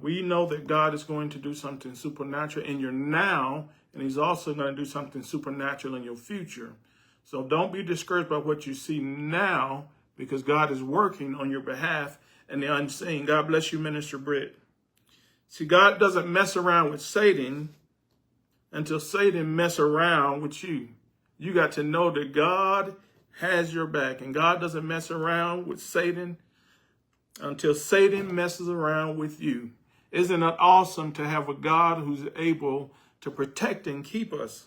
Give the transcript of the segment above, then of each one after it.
We know that God is going to do something supernatural in your now, and he's also going to do something supernatural in your future. So don't be discouraged by what you see now, because God is working on your behalf in the unseen. God bless you, Minister Britt. See, God doesn't mess around with Satan until Satan mess around with you. You got to know that God has your back, and God doesn't mess around with Satan until Satan messes around with you. Isn't it awesome to have a God who's able to protect and keep us?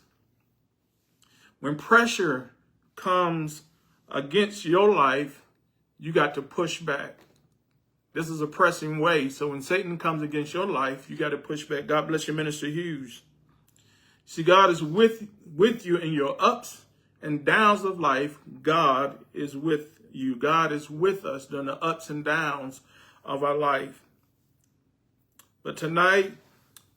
When pressure comes against your life, you got to push back. This is a pressing way. So when Satan comes against your life, you got to push back. God bless you, Minister Hughes. See, God is with you in your ups and downs of life. God is with you. God is with us during the ups and downs of our life. But tonight,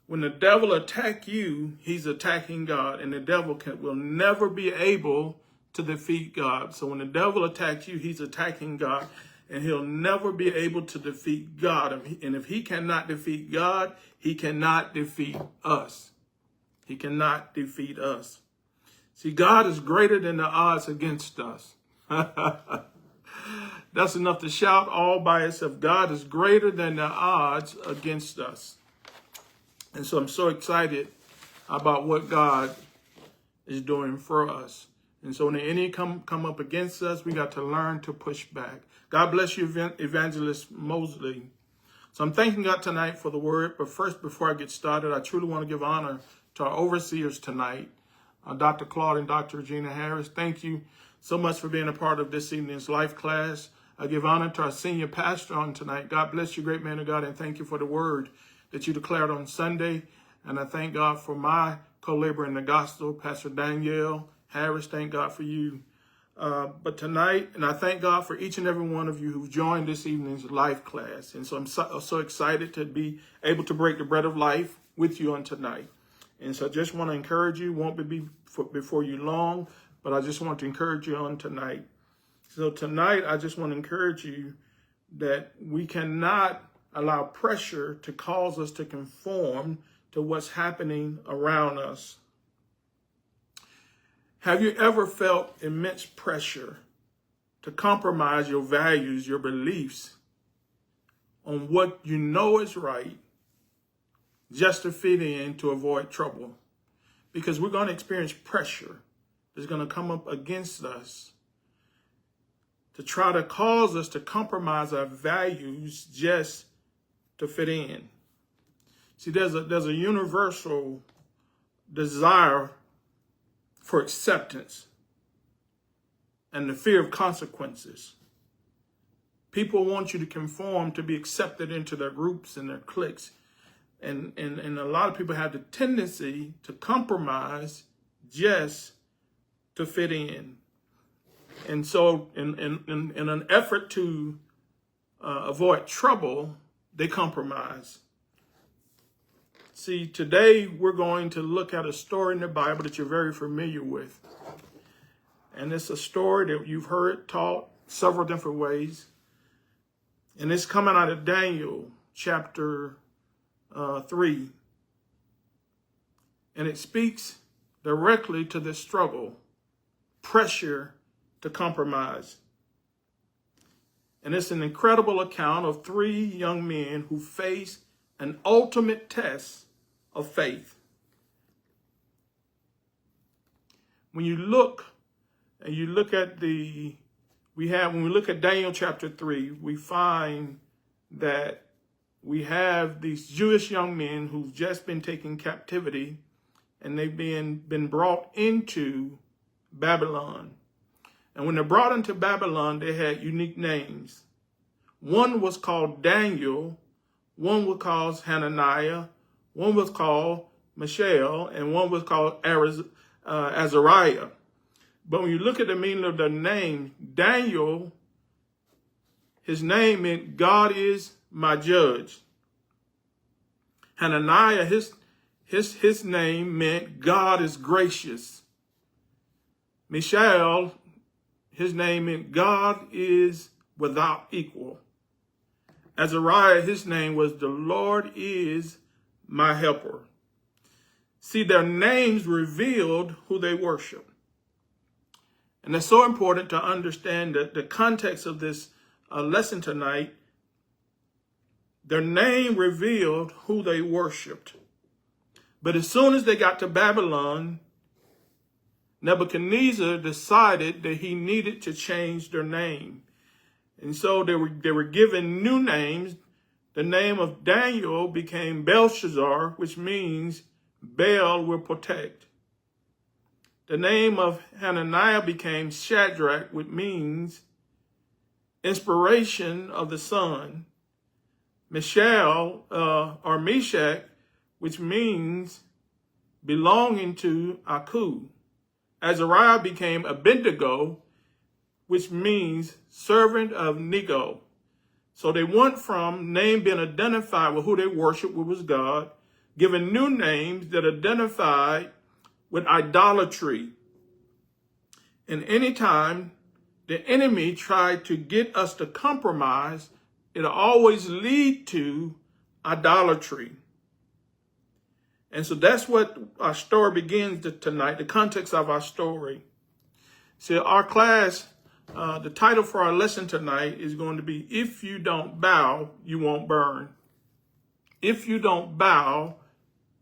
when the devil attacks you, he's attacking God, and the devil will never be able to defeat God. So when the devil attacks you, he's attacking God, and he'll never be able to defeat God. And if he cannot defeat God, he cannot defeat us. He cannot defeat us. See, God is greater than the odds against us. That's enough to shout all by itself. God is greater than the odds against us. And so I'm so excited about what God is doing for us. And so when the enemy come up against us, we got to learn to push back. God bless you, Evangelist Mosley. So I'm thanking God tonight for the word. But first, before I get started, I truly want to give honor to our overseers tonight, Dr. Claude and Dr. Regina Harris. Thank you so much for being a part of this evening's life class. I give honor to our senior pastor on tonight. God bless you, great man of God, and thank you for the word that you declared on Sunday. And I thank God for my co-laborer in the gospel, Pastor Danielle Harris. Thank God for you. But tonight, and I thank God for each and every one of you who joined this evening's life class. And so I'm so excited to be able to break the bread of life with you on tonight. And so I just want to encourage you, won't be before you long, but I just want to encourage you on tonight. So tonight, I just want to encourage you that we cannot allow pressure to cause us to conform to what's happening around us. Have you ever felt immense pressure to compromise your values, your beliefs on what you know is right, just to fit in, to avoid trouble? Because we're going to experience pressure that's going to come up against us to try to cause us to compromise our values just to fit in. See, there's a universal desire for acceptance and the fear of consequences. People want you to conform to be accepted into their groups and their cliques. And a lot of people have the tendency to compromise just to fit in. And so in an effort to avoid trouble, they compromise. See, today we're going to look at a story in the Bible that you're very familiar with. And it's a story that you've heard taught several different ways. And it's coming out of Daniel chapter 3. And it speaks directly to this struggle, pressure to compromise. And it's an incredible account of 3 young men who faced an ultimate test of faith. When you look at when we look at Daniel chapter 3, we find that we have these Jewish young men who've just been taken captivity, and they've been brought into Babylon. And when they're brought into Babylon, they had unique names. One was called Daniel, one was called Hananiah, one was called Mishael, and one was called Azariah. But when you look at the meaning of their name, Daniel, his name meant God is my judge. Hananiah, his name meant God is gracious. Mishael, his name meant God is without equal. Azariah, his name was "The Lord is my helper." See, their names revealed who they worship. And it's so important to understand that the context of this lesson tonight. Their name revealed who they worshiped. But as soon as they got to Babylon, Nebuchadnezzar decided that he needed to change their name. And so they were given new names. The name of Daniel became Belshazzar, which means Baal will protect. The name of Hananiah became Shadrach, which means inspiration of the sun. Mishael, or Meshach, which means belonging to Aku. Azariah became Abednego, which means servant of Nego. So they went from name being identified with who they worshiped, which was God, given new names that identified with idolatry. And anytime the enemy tried to get us to compromise, it'll always lead to idolatry. And so that's what our story begins tonight, the context of our story. So our class, the title for our lesson tonight is going to be, If You Don't Bow, You Won't Burn. If you don't bow,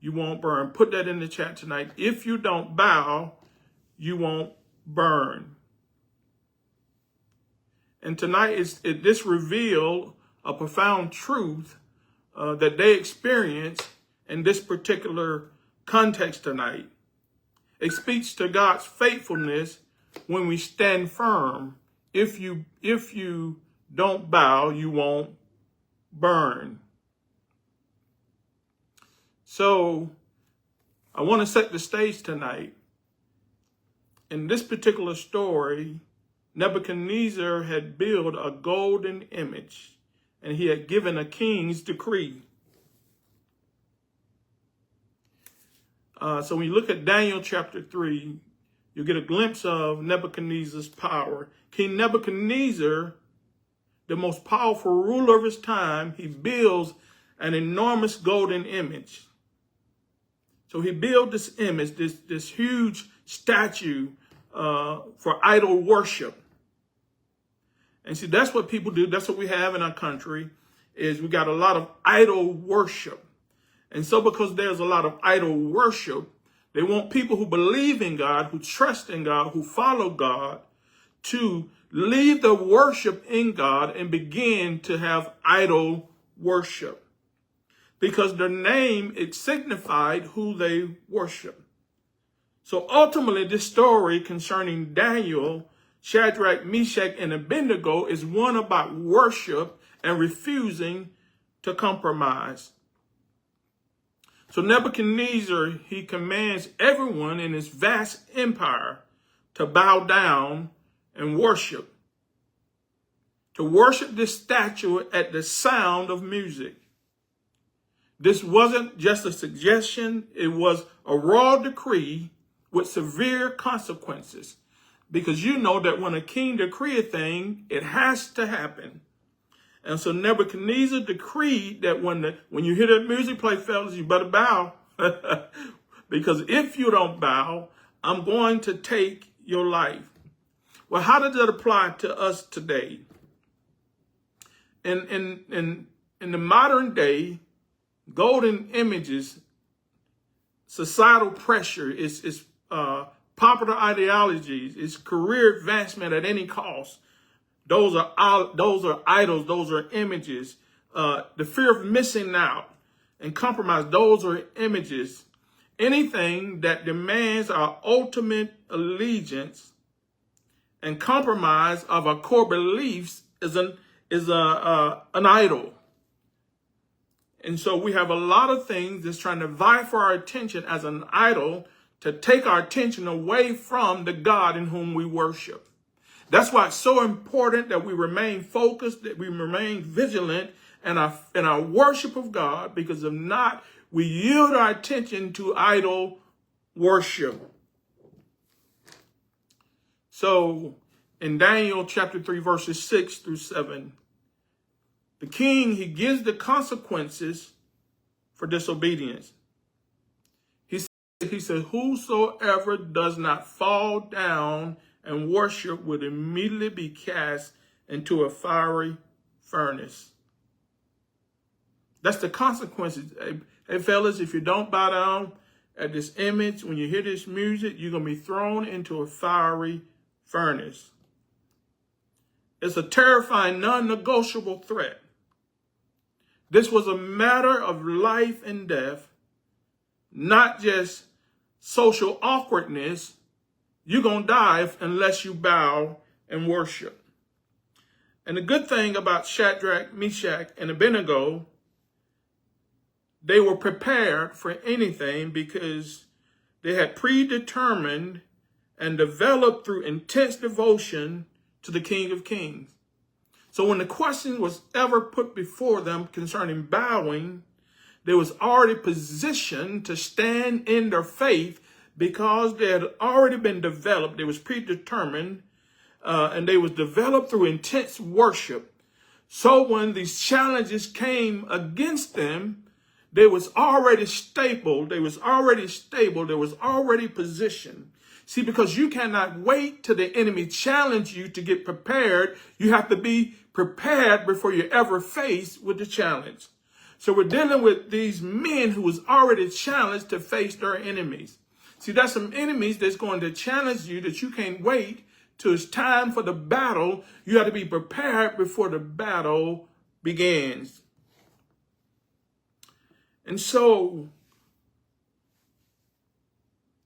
you won't burn. Put that in the chat tonight. If you don't bow, you won't burn. And tonight, this revealed a profound truth that they experienced in this particular context tonight. It speaks to God's faithfulness when we stand firm. If you don't bow, you won't burn. So I want to set the stage tonight. In this particular story, Nebuchadnezzar had built a golden image, and he had given a king's decree. So when you look at Daniel chapter 3, you get a glimpse of Nebuchadnezzar's power. King Nebuchadnezzar, the most powerful ruler of his time, he builds an enormous golden image. So he built this image, this huge statue for idol worship. And see, that's what people do. That's what we have in our country, is we got a lot of idol worship. And so because there's a lot of idol worship, they want people who believe in God, who trust in God, who follow God, to leave the worship in God and begin to have idol worship. Because their name, it signified who they worship. So ultimately, this story concerning Daniel, Shadrach, Meshach, and Abednego is one about worship and refusing to compromise. So Nebuchadnezzar, he commands everyone in his vast empire to bow down and worship. To worship this statue at the sound of music. This wasn't just a suggestion, it was a raw decree with severe consequences. Because you know that when a king decrees a thing, it has to happen. And so Nebuchadnezzar decreed that when you hear that music play, fellas, you better bow. Because if you don't bow, I'm going to take your life. Well, how does that apply to us today? In the modern day, golden images, societal pressure, is popular ideologies, it's career advancement at any cost. Those are idols, those are images. The fear of missing out and compromise, those are images. Anything that demands our ultimate allegiance and compromise of our core beliefs is an idol. And so we have a lot of things that's trying to vie for our attention as an idol to take our attention away from the God in whom we worship. That's why it's so important that we remain focused, that we remain vigilant in our worship of God, because if not, we yield our attention to idol worship. So in Daniel chapter 3, verses 6 through 7, the king, he gives the consequences for disobedience. He says, whosoever does not fall down and worship would immediately be cast into a fiery furnace. That's the consequences. Hey, fellas, if you don't bow down at this image, when you hear this music, you're going to be thrown into a fiery furnace. It's a terrifying, non-negotiable threat. This was a matter of life and death, not just social awkwardness. You're going to die unless you bow and worship. And the good thing about Shadrach, Meshach, and Abednego, they were prepared for anything because they had predetermined and developed through intense devotion to the King of Kings. So when the question was ever put before them concerning bowing, they was already positioned to stand in their faith because they had already been developed. They was predetermined, and they was developed through intense worship. So when these challenges came against them, they was already stable. They was already stable. They was already positioned. See, because you cannot wait till the enemy challenge you to get prepared. You have to be prepared before you're ever faced with the challenge. So we're dealing with these men who was already challenged to face their enemies. See, that's some enemies that's going to challenge you that you can't wait till it's time for the battle. You have to be prepared before the battle begins. And so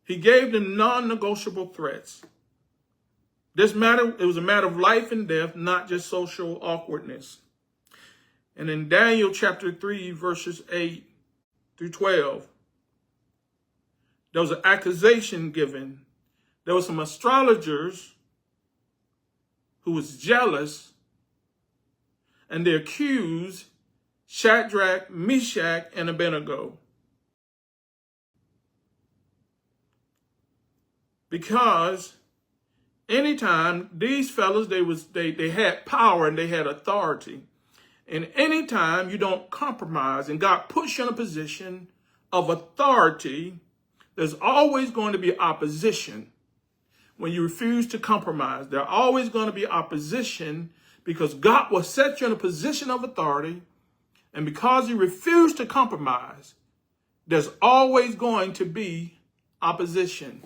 he gave them non-negotiable threats. It was a matter of life and death, not just social awkwardness. And in Daniel chapter 3, verses 8 through 12, there was an accusation given. There were some astrologers who was jealous, and they accused Shadrach, Meshach, and Abednego. Because anytime these fellas, they had power and they had authority. And anytime you don't compromise and God puts you in a position of authority, there's always going to be opposition when you refuse to compromise. There's always going to be opposition because God will set you in a position of authority. And because you refuse to compromise, there's always going to be opposition.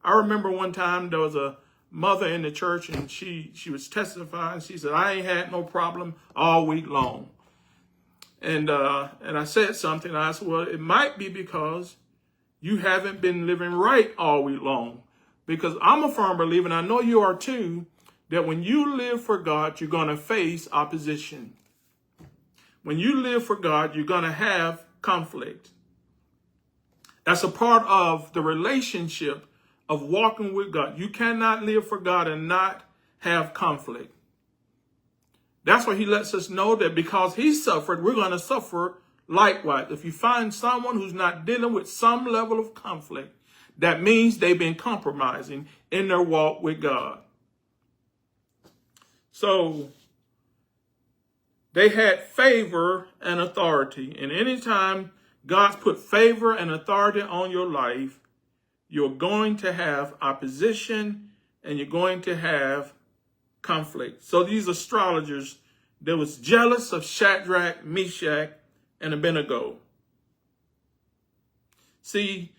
I remember one time there was a mother in the church and she was testifying. She said, I ain't had no problem all week long. And I said something. I said, well, it might be because you haven't been living right all week long. Because I'm a firm believer, and I know you are too, that when you live for God, you're going to face opposition. When you live for God, you're going to have conflict. That's a part of the relationship of walking with God. You cannot live for God and not have conflict. That's why he lets us know that because he suffered, we're going to suffer likewise. If you find someone who's not dealing with some level of conflict, that means they've been compromising in their walk with God. So they had favor and authority. And anytime God's put favor and authority on your life, you're going to have opposition and you're going to have conflict. So these astrologers, they was jealous of Shadrach, Meshach, and Abednego. See,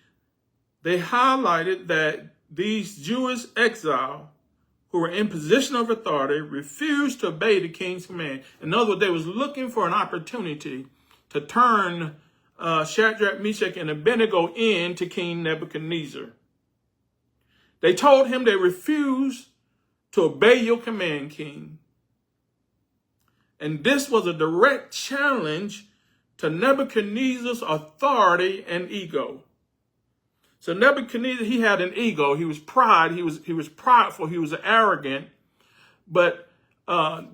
they highlighted that these Jewish exiles who were in position of authority refused to obey the king's command. In other words, they was looking for an opportunity to turn Shadrach, Meshach, and Abednego in to King Nebuchadnezzar. They told him they refused to obey your command, king. And this was a direct challenge to Nebuchadnezzar's authority and ego. So Nebuchadnezzar, he had an ego. He was pride. He was prideful. He was arrogant. But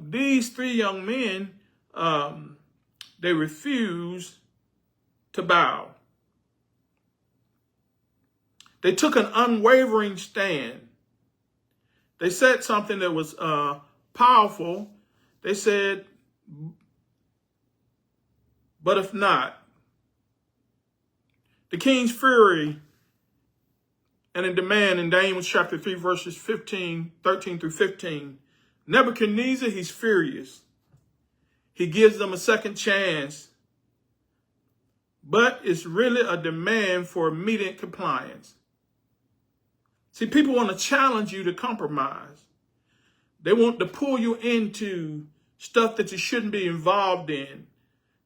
these three young men, they refused to bow. They took an unwavering stand. They said something that was powerful. They said, But if not, the king's fury and a demand in Daniel chapter 3, verses 13 through 15. Nebuchadnezzar, he's furious. He gives them a second chance, but it's really a demand for immediate compliance. See, people want to challenge you to compromise. They want to pull you into stuff that you shouldn't be involved in.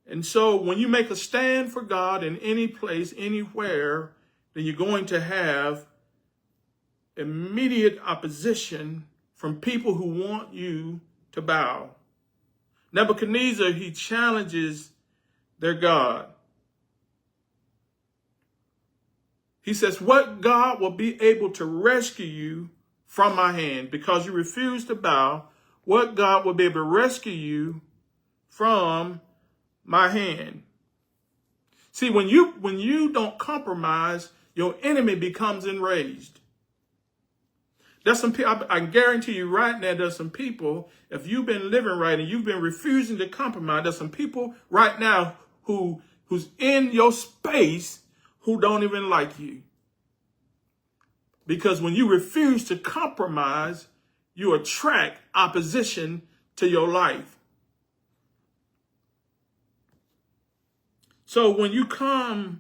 And so when you make a stand for God in any place, anywhere, then you're going to have immediate opposition from people who want you to bow. Nebuchadnezzar, he challenges their God. He says, what God will be able to rescue you from my hand because you refuse to bow? What God will be able to rescue you from my hand? See, when you don't compromise, your enemy becomes enraged. There's some people, I guarantee you right now, there's some people, if you've been living right and you've been refusing to compromise, there's some people right now who's in your space who don't even like you. Because when you refuse to compromise, you attract opposition to your life. So when you come,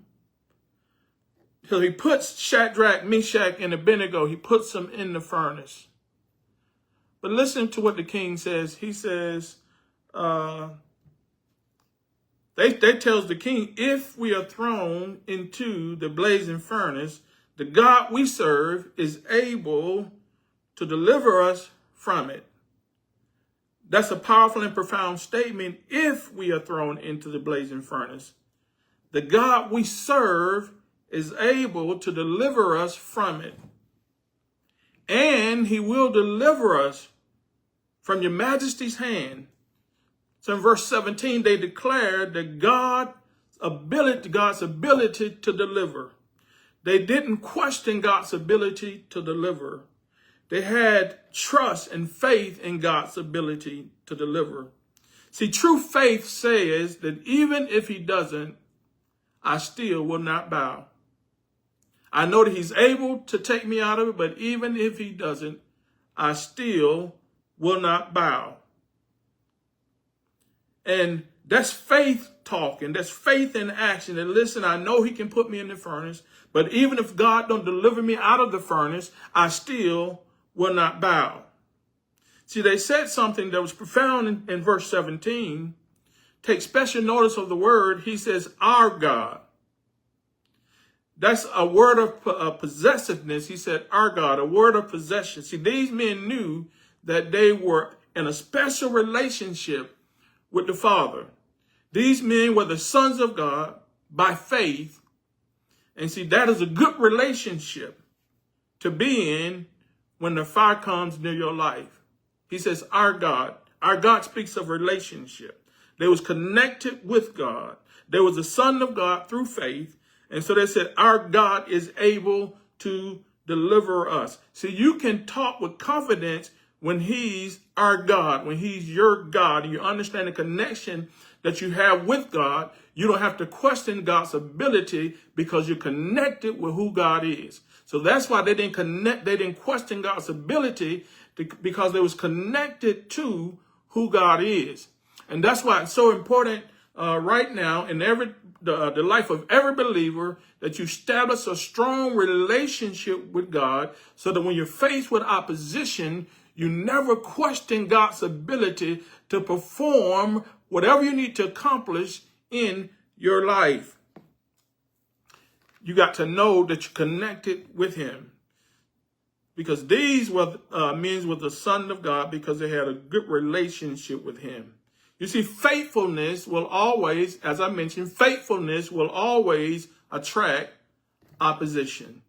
so he puts Shadrach, Meshach, and Abednego, he puts them in the furnace. But listen to what the king says. He says, They tells the king, if we are thrown into the blazing furnace, the God we serve is able to deliver us from it. That's a powerful and profound statement. If we are thrown into the blazing furnace, the God we serve is able to deliver us from it. And he will deliver us from your majesty's hand. So in verse 17, they declared that God's ability to deliver. They didn't question God's ability to deliver. They had trust and faith in God's ability to deliver. See, true faith says that even if he doesn't, I still will not bow. I know that he's able to take me out of it, but even if he doesn't, I still will not bow. And that's faith talking. That's faith in action. And listen, I know he can put me in the furnace, but even if God don't deliver me out of the furnace, I still will not bow. See, they said something that was profound in verse 17. Take special notice of the word. He says, our God. That's a word of possessiveness. He said, our God, a word of possession. See, these men knew that they were in a special relationship with the Father. These men were the sons of God by faith. And see, that is a good relationship to be in when the fire comes near your life. He says, our God. Our God speaks of relationship. They was connected with God. There was a son of God through faith. And so they said, our God is able to deliver us. See, you can talk with confidence when he's our God, when he's your God, and you understand the connection that you have with God. You don't have to question God's ability because you're connected with who God is. So that's why they didn't question God's ability because they was connected to who God is. And that's why it's so important right now in the life of every believer that you establish a strong relationship with God so that when you're faced with opposition, you never question God's ability to perform whatever you need to accomplish in your life. You got to know that you're connected with him. Because these were men with the Son of God because they had a good relationship with him. You see, faithfulness will always, as I mentioned, faithfulness will always attract opposition.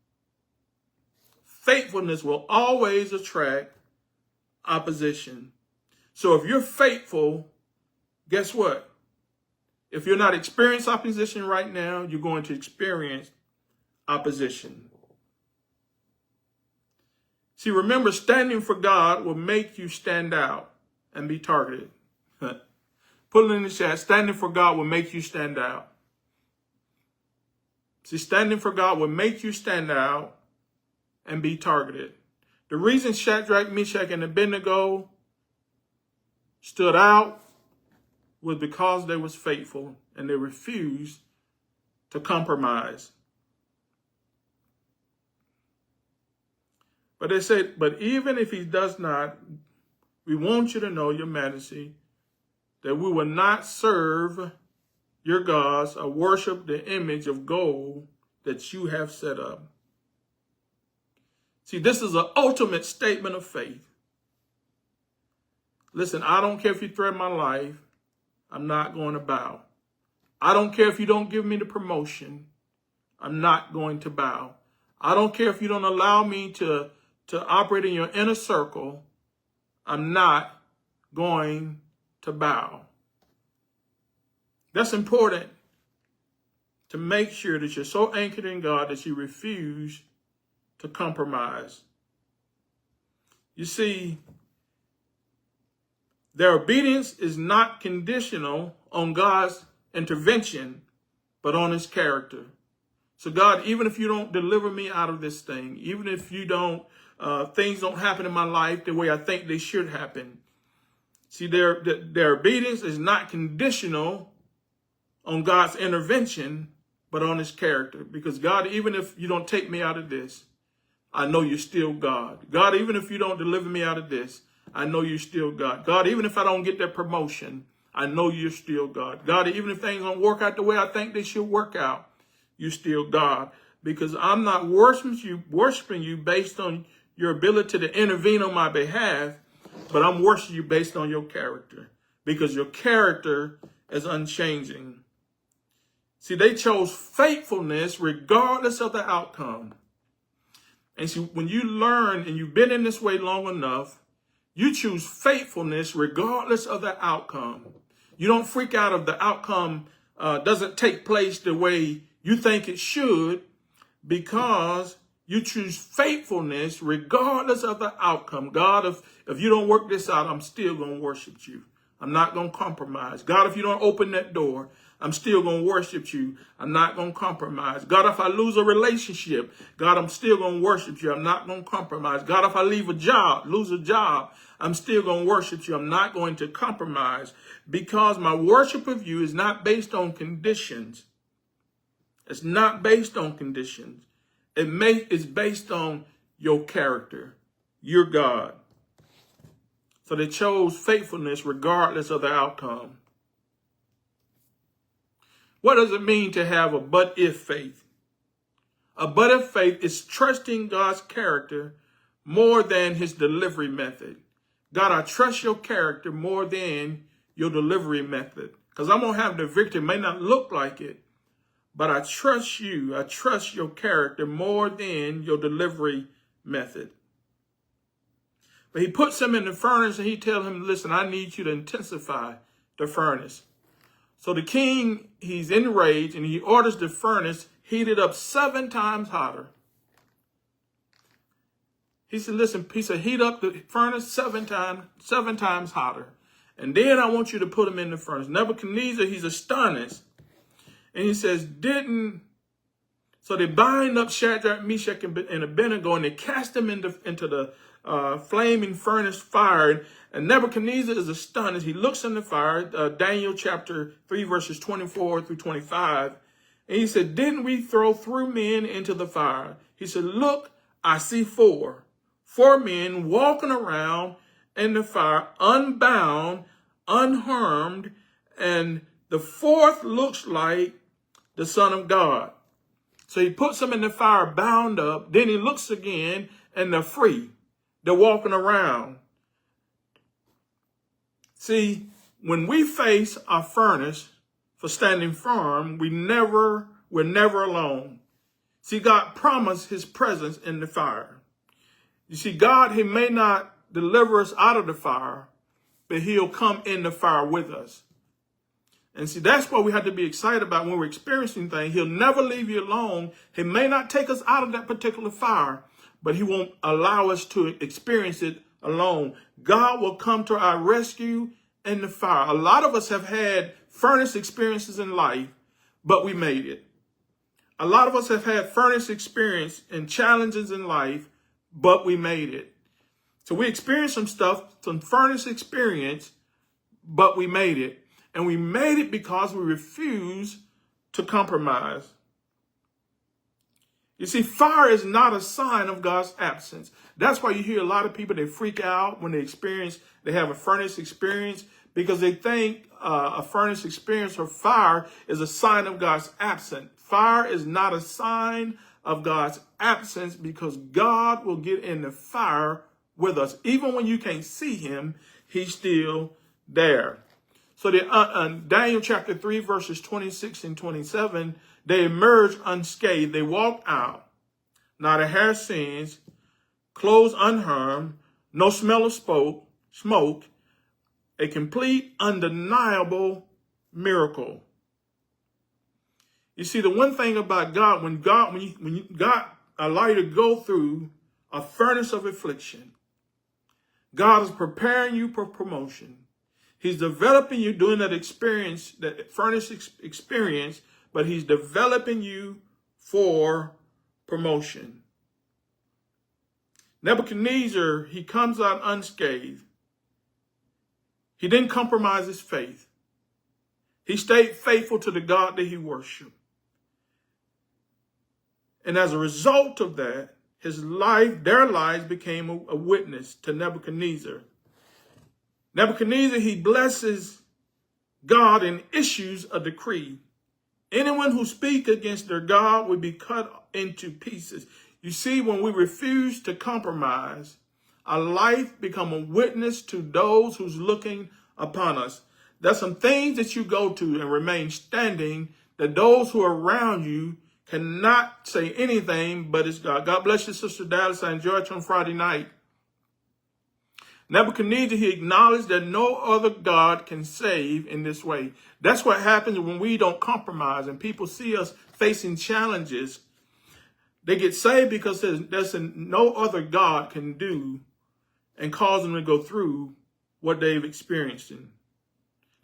Faithfulness will always attract opposition. So if you're faithful, guess what? If you're not experiencing opposition right now, you're going to experience opposition. See, remember, standing for God will make you stand out and be targeted. Put it in the chat. Standing for God will make you stand out. See, standing for God will make you stand out and be targeted. The reason Shadrach, Meshach, and Abednego stood out was because they was faithful and they refused to compromise. But they said, but even if he does not, we want you to know, Your Majesty, that we will not serve your gods or worship the image of gold that you have set up. See, this is an ultimate statement of faith. Listen, I don't care if you threaten my life. I'm not going to bow. I don't care if you don't give me the promotion. I'm not going to bow. I don't care if you don't allow me to operate in your inner circle. I'm not going to bow. That's important, to make sure that you're so anchored in God that you refuse to compromise. You see, their obedience is not conditional on God's intervention, but on his character. So God, even if you don't deliver me out of this thing, even if you don't, things don't happen in my life the way I think they should happen. See, their obedience is not conditional on God's intervention, but on his character. Because God, even if you don't take me out of this, I know you're still God. God, even if you don't deliver me out of this, I know you're still God. God, even if I don't get that promotion, I know you're still God. God, even if things don't work out the way I think they should work out, you're still God. Because I'm not worshiping you based on your ability to intervene on my behalf, but I'm worshiping you based on your character. Because your character is unchanging. See, they chose faithfulness regardless of the outcome. And see, when you learn and you've been in this way long enough, you choose faithfulness regardless of the outcome. You don't freak out if the outcome doesn't take place the way you think it should, because you choose faithfulness regardless of the outcome. God, if you don't work this out, I'm still going to worship you. I'm not going to compromise. God, if you don't open that door, I'm still going to worship you. I'm not going to compromise. God, if I lose a relationship, God, I'm still going to worship you. I'm not going to compromise. God, if I lose a job, I'm still going to worship you. I'm not going to compromise, because my worship of you is not based on conditions. It's not based on conditions. It's based on your character. You're God. So they chose faithfulness regardless of the outcome. What does it mean to have a but-if faith? A but-if faith is trusting God's character more than his delivery method. God, I trust your character more than your delivery method. Because I'm going to have the victory. It may not look like it, but I trust you. I trust your character more than your delivery method. But he puts him in the furnace and he tells him, listen, I need you to intensify the furnace. So the king, he's enraged and he orders the furnace heated up 7 times hotter. He said, listen, he said, heat up the furnace 7 times hotter. And then I want you to put him in the furnace. Nebuchadnezzar, he's astonished. And he says, so they bind up Shadrach, Meshach, and Abednego, and they cast them into the flaming furnace fire. And Nebuchadnezzar is astonished. He looks in the fire, Daniel chapter 3, verses 24 through 25. And he said, didn't we throw 3 men into the fire? He said, look, I see 4 men walking around in the fire, unbound, unharmed. And the 4th looks like the Son of God. So he puts them in the fire bound up. Then he looks again and they're free. They're walking around. See, when we face our furnace for standing firm, we're never alone. See, God promised his presence in the fire. You see, God, he may not deliver us out of the fire, but he'll come in the fire with us. And see, that's what we have to be excited about when we're experiencing things. He'll never leave you alone. He may not take us out of that particular fire, but he won't allow us to experience it alone. God will come to our rescue in the fire. A lot of us have had furnace experiences in life, but we made it. A lot of us have had furnace experience and challenges in life, but we made it. So we experienced some stuff, some furnace experience, but we made it. And we made it because we refused to compromise. You see, fire is not a sign of God's absence. That's why you hear a lot of people, they freak out when they have a furnace experience, because they think a furnace experience or fire is a sign of God's absence. Fire is not a sign of God's absence, because God will get in the fire with us. Even when you can't see him, he's still there. So Daniel chapter 3, verses 26 and 27, they emerged unscathed. They walked out, not a hair singed, clothes unharmed, no smell of smoke, a complete, undeniable miracle. You see, the one thing about God, when God allow you to go through a furnace of affliction, God is preparing you for promotion. He's developing you during that experience, that furnace experience, but he's developing you for promotion. Nebuchadnezzar, he comes out unscathed. He didn't compromise his faith. He stayed faithful to the God that he worshiped. And as a result of that, their lives became a witness to Nebuchadnezzar. Nebuchadnezzar, he blesses God and issues a decree. Anyone who speaks against their God will be cut into pieces. You see, when we refuse to compromise, our life become a witness to those who's looking upon us. There's some things that you go to and remain standing that those who are around you cannot say anything, but it's God. God bless you, Sister Dallas. I enjoyed you on Friday night. Nebuchadnezzar, he acknowledged that no other God can save in this way. That's what happens when we don't compromise and people see us facing challenges. They get saved because there's no other God can do and cause them to go through what they've experienced.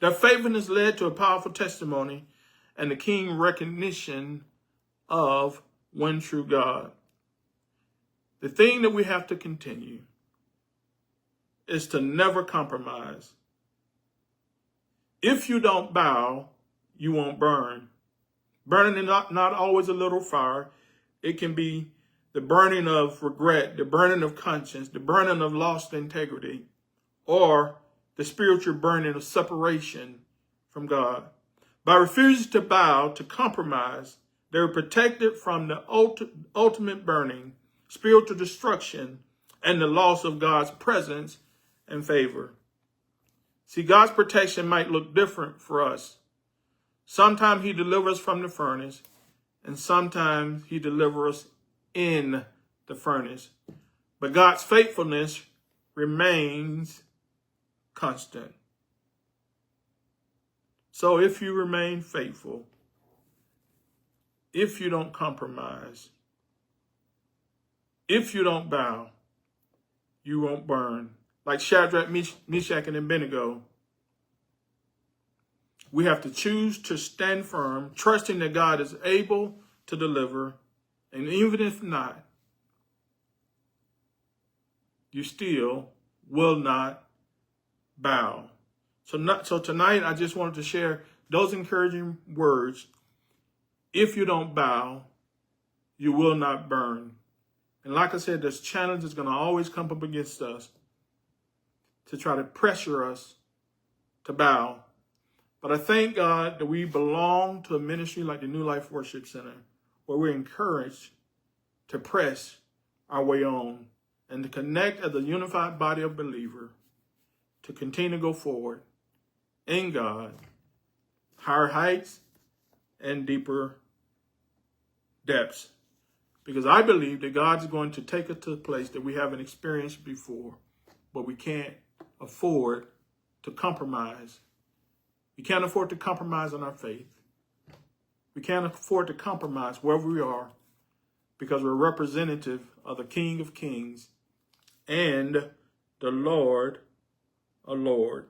Their faithfulness led to a powerful testimony and the king's recognition of one true God. The thing that we have to continue is to never compromise. If you don't bow, you won't burn. Burning is not always a little fire. It can be the burning of regret, the burning of conscience, the burning of lost integrity, or the spiritual burning of separation from God. By refusing to bow, to compromise, they were protected from the ultimate burning, spiritual destruction, and the loss of God's presence and favor. See, God's protection might look different for us. Sometimes he delivers us from the furnace, and sometimes he delivers us in the furnace. But God's faithfulness remains constant. So if you remain faithful, if you don't compromise, if you don't bow, you won't burn. Like Shadrach, Meshach, and Abednego, we have to choose to stand firm, trusting that God is able to deliver. And even if not, you still will not bow. So tonight, I just wanted to share those encouraging words. If you don't bow, you will not burn. And like I said, this challenge is going to always come up against us to try to pressure us to bow. But I thank God that we belong to a ministry like the New Life Worship Center, where we're encouraged to press our way on and to connect as a unified body of believers to continue to go forward in God, higher heights and deeper depths. Because I believe that God's going to take us to a place that we haven't experienced before, but we can't afford to compromise. We can't afford to compromise on our faith. We can't afford to compromise wherever we are, because we're representative of the King of Kings and the Lord of Lords.